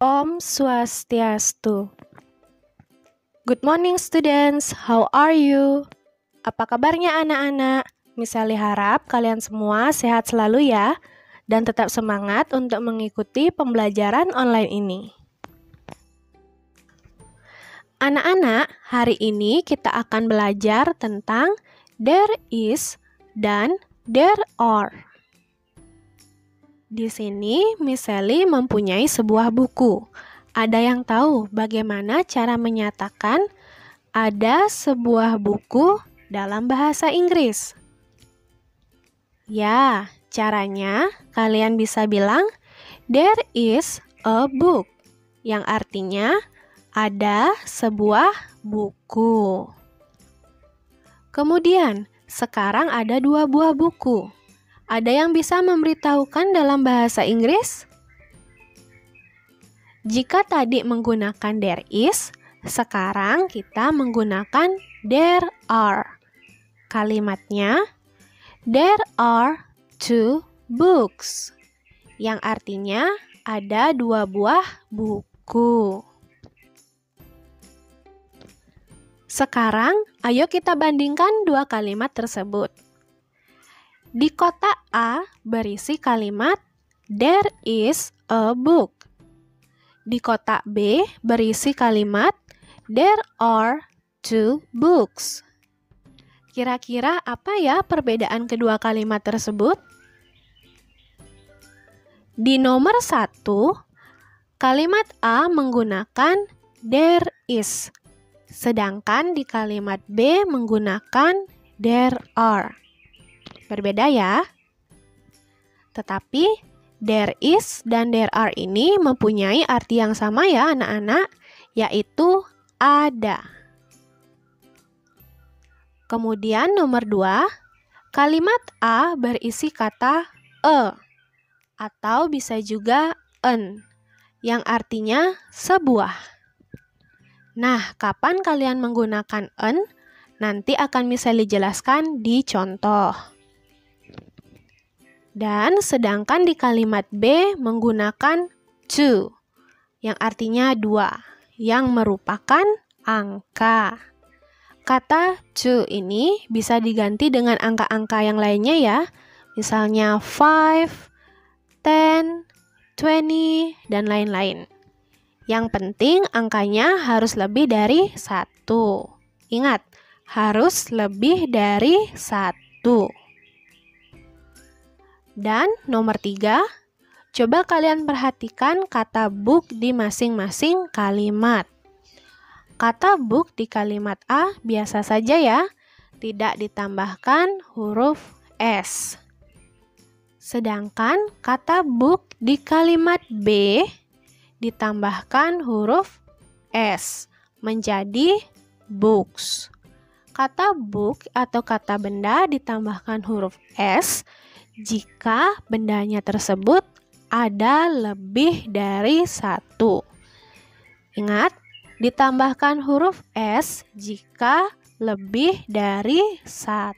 Om Swastiastu. Good morning students, how are you? Apa kabarnya anak-anak? Misali harap kalian semua sehat selalu ya, dan tetap semangat untuk mengikuti pembelajaran online ini. Anak-anak, hari ini kita akan belajar tentang there is dan there are. Di sini, Miss Sally mempunyai sebuah buku. Ada yang tahu bagaimana cara menyatakan ada sebuah buku dalam bahasa Inggris? Ya, caranya kalian bisa bilang there is a book, yang artinya ada sebuah buku. Kemudian, sekarang ada dua buah buku. Ada yang bisa memberitahukan dalam bahasa Inggris? Jika tadi menggunakan there is, sekarang kita menggunakan there are. Kalimatnya, there are two books, yang artinya ada dua buah buku. Sekarang, ayo kita bandingkan dua kalimat tersebut. Di kotak A berisi kalimat there is a book. Di kotak B berisi kalimat there are two books. Kira-kira apa ya perbedaan kedua kalimat tersebut? Di nomor 1, kalimat A menggunakan there is, sedangkan di kalimat B menggunakan there are. Berbeda ya. Tetapi there is dan there are ini mempunyai arti yang sama ya anak-anak, yaitu ada. Kemudian nomor 2, kalimat A berisi kata a atau bisa juga an, yang artinya sebuah. Nah, kapan kalian menggunakan an? Nanti akan bisa dijelaskan di contoh. Dan sedangkan di kalimat B menggunakan two, yang artinya dua, yang merupakan angka. Kata two ini bisa diganti dengan angka-angka yang lainnya ya, misalnya 5, 10, 20, dan lain-lain. Yang penting angkanya harus lebih dari 1. Ingat, harus lebih dari 1. Dan nomor 3, coba kalian perhatikan kata book di masing-masing kalimat. Kata book di kalimat A biasa saja ya, tidak ditambahkan huruf S. Sedangkan kata book di kalimat B ditambahkan huruf S, menjadi books. Kata book atau kata benda ditambahkan huruf S jika bendanya tersebut ada lebih dari 1. Ingat, ditambahkan huruf S jika lebih dari 1.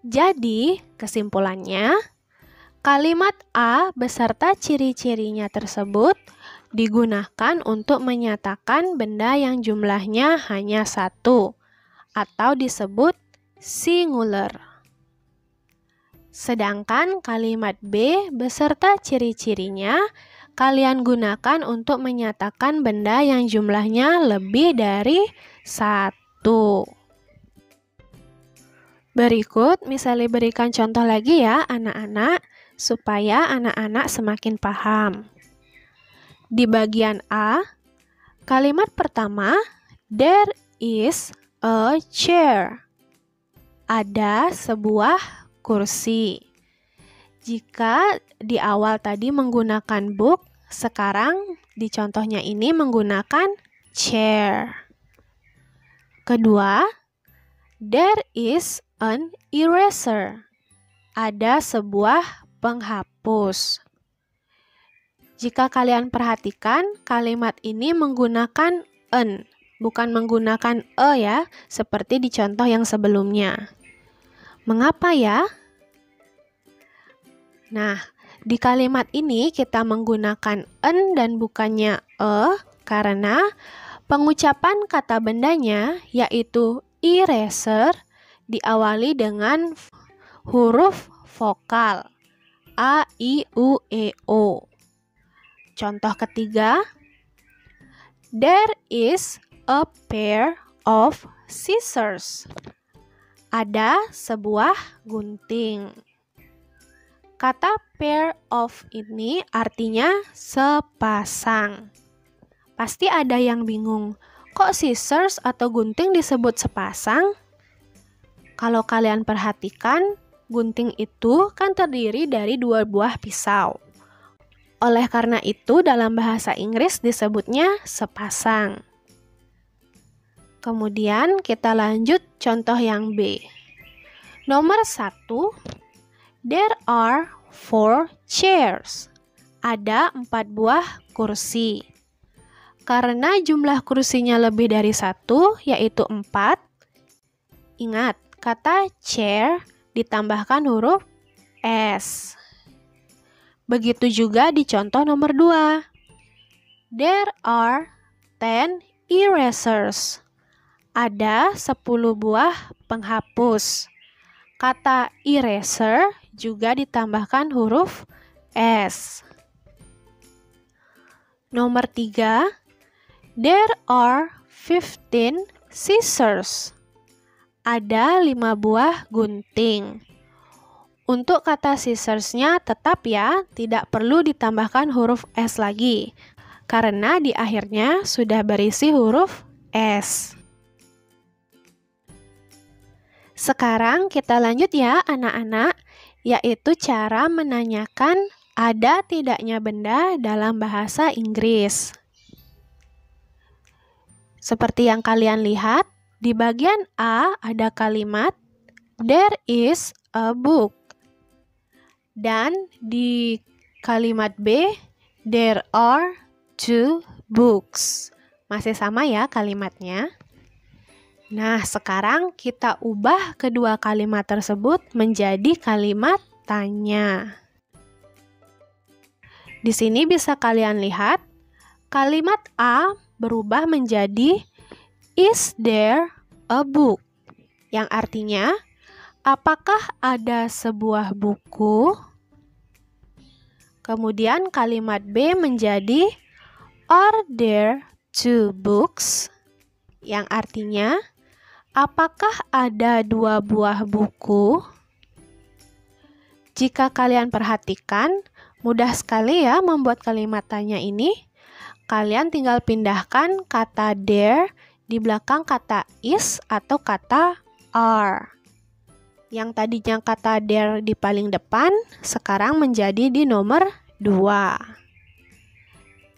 Jadi, kesimpulannya, kalimat A beserta ciri-cirinya tersebut digunakan untuk menyatakan benda yang jumlahnya hanya 1 atau disebut singular. Sedangkan kalimat B beserta ciri-cirinya kalian gunakan untuk menyatakan benda yang jumlahnya lebih dari 1. Berikut misalnya berikan contoh lagi ya anak-anak, supaya anak-anak semakin paham. Di bagian A, kalimat pertama, there is a chair. Ada sebuah kursi. Jika di awal tadi menggunakan book, sekarang di contohnya ini menggunakan chair. Kedua, there is an eraser. Ada sebuah penghapus. Jika kalian perhatikan, kalimat ini menggunakan an, bukan menggunakan e ya, seperti di contoh yang sebelumnya. Mengapa ya? Nah, Di kalimat ini kita menggunakan en dan bukannya karena pengucapan kata bendanya yaitu eraser diawali dengan huruf vokal A, I, U, E, O. Contoh ketiga, there is a pair of scissors. Ada sebuah gunting. Kata pair of ini artinya sepasang. Pasti ada yang bingung, kok scissors atau gunting disebut sepasang? Kalau kalian perhatikan, gunting itu kan terdiri dari dua buah pisau. Oleh karena itu, dalam bahasa Inggris disebutnya sepasang. Kemudian kita lanjut contoh yang B. Nomor 1, there are 4 chairs. Ada 4 buah kursi. Karena jumlah kursinya lebih dari 1, yaitu 4, ingat, kata chair ditambahkan huruf S. Begitu juga di contoh nomor 2. There are 10 erasers. Ada 10 buah penghapus. Kata eraser juga ditambahkan huruf S. Nomor 3. There are 15 scissors. Ada 5 buah gunting. Untuk kata scissorsnya tetap ya, tidak perlu ditambahkan huruf S lagi. Karena di akhirnya sudah berisi huruf S. Sekarang kita lanjut ya anak-anak, yaitu cara menanyakan ada tidaknya benda dalam bahasa Inggris. Seperti yang kalian lihat, di bagian A ada kalimat there is a book. Dan di kalimat B, there are 2 books. Masih sama ya kalimatnya. Nah, sekarang kita ubah kedua kalimat tersebut menjadi kalimat tanya. Di sini bisa kalian lihat, kalimat A berubah menjadi is there a book? Yang artinya, apakah ada sebuah buku? Kemudian kalimat B menjadi are there 2 books? Yang artinya, apakah ada 2 buah buku? Jika kalian perhatikan, mudah sekali ya membuat kalimat tanya ini. Kalian tinggal pindahkan kata there di belakang kata is atau kata are. Yang tadinya kata there di paling depan, sekarang menjadi di nomor 2.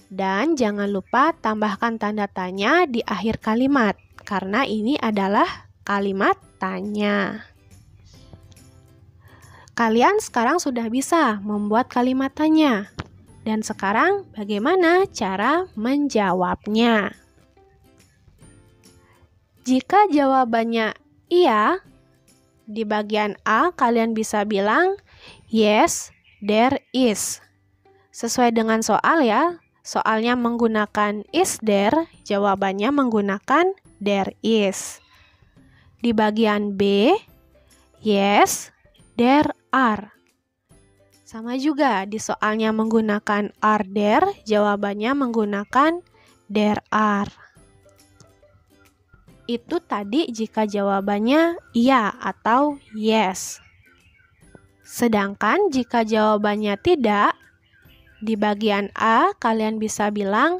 Dan jangan lupa tambahkan tanda tanya di akhir kalimat, karena ini adalah kalimat tanya. Kalian sekarang sudah bisa membuat kalimat tanya. Dan sekarang bagaimana cara menjawabnya? Jika jawabannya iya, di bagian A kalian bisa bilang yes, there is. Sesuai dengan soal ya. Soalnya menggunakan is there, jawabannya menggunakan there is. Di bagian B, yes, there are. Sama juga di soalnya menggunakan are there, jawabannya menggunakan there are. Itu tadi jika jawabannya iya atau yes. Sedangkan jika jawabannya tidak, di bagian A kalian bisa bilang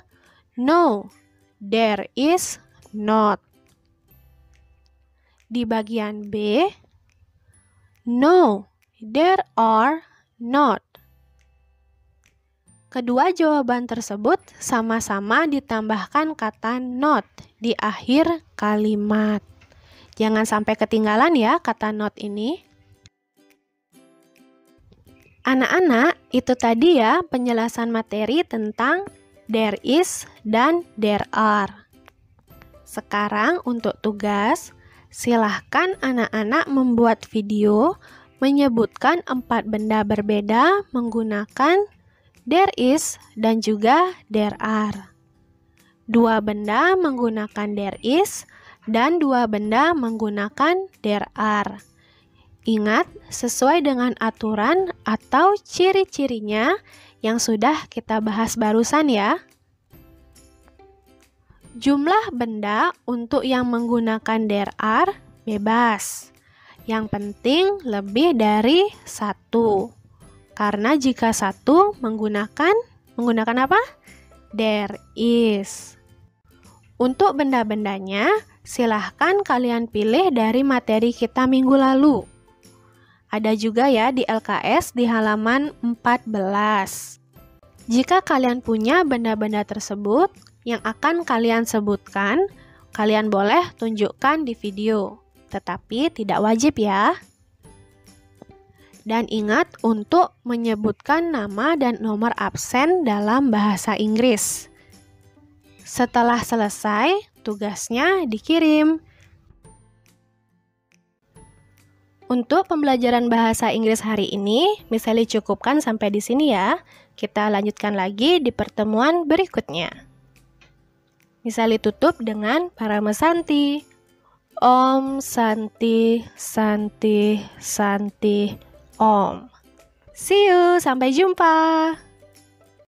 no, there is not. Di bagian B, no, there are not. Kedua jawaban tersebut sama-sama ditambahkan kata not di akhir kalimat. Jangan sampai ketinggalan ya kata not ini. Anak-anak, itu tadi ya penjelasan materi tentang there is dan there are. Sekarang untuk tugas, silahkan anak-anak membuat video menyebutkan 4 benda berbeda menggunakan there is dan juga there are. 2 benda menggunakan there is dan 2 benda menggunakan there are. Ingat, sesuai dengan aturan atau ciri-cirinya yang sudah kita bahas barusan ya. Jumlah benda untuk yang menggunakan there are bebas. Yang penting lebih dari 1. Karena jika 1 menggunakan apa? There is. Untuk benda-bendanya, silahkan kalian pilih dari materi kita minggu lalu. Ada juga ya di LKS di halaman 14. Jika kalian punya benda-benda tersebut yang akan kalian sebutkan, kalian boleh tunjukkan di video. Tetapi tidak wajib ya. Dan ingat untuk menyebutkan nama dan nomor absen dalam bahasa Inggris. Setelah selesai, tugasnya dikirim. Untuk pembelajaran bahasa Inggris hari ini, misalnya cukupkan sampai di sini ya. Kita lanjutkan lagi di pertemuan berikutnya. Misalnya tutup dengan Parama Santi. Om Santi, Santi, Santi, Om. See you, sampai jumpa.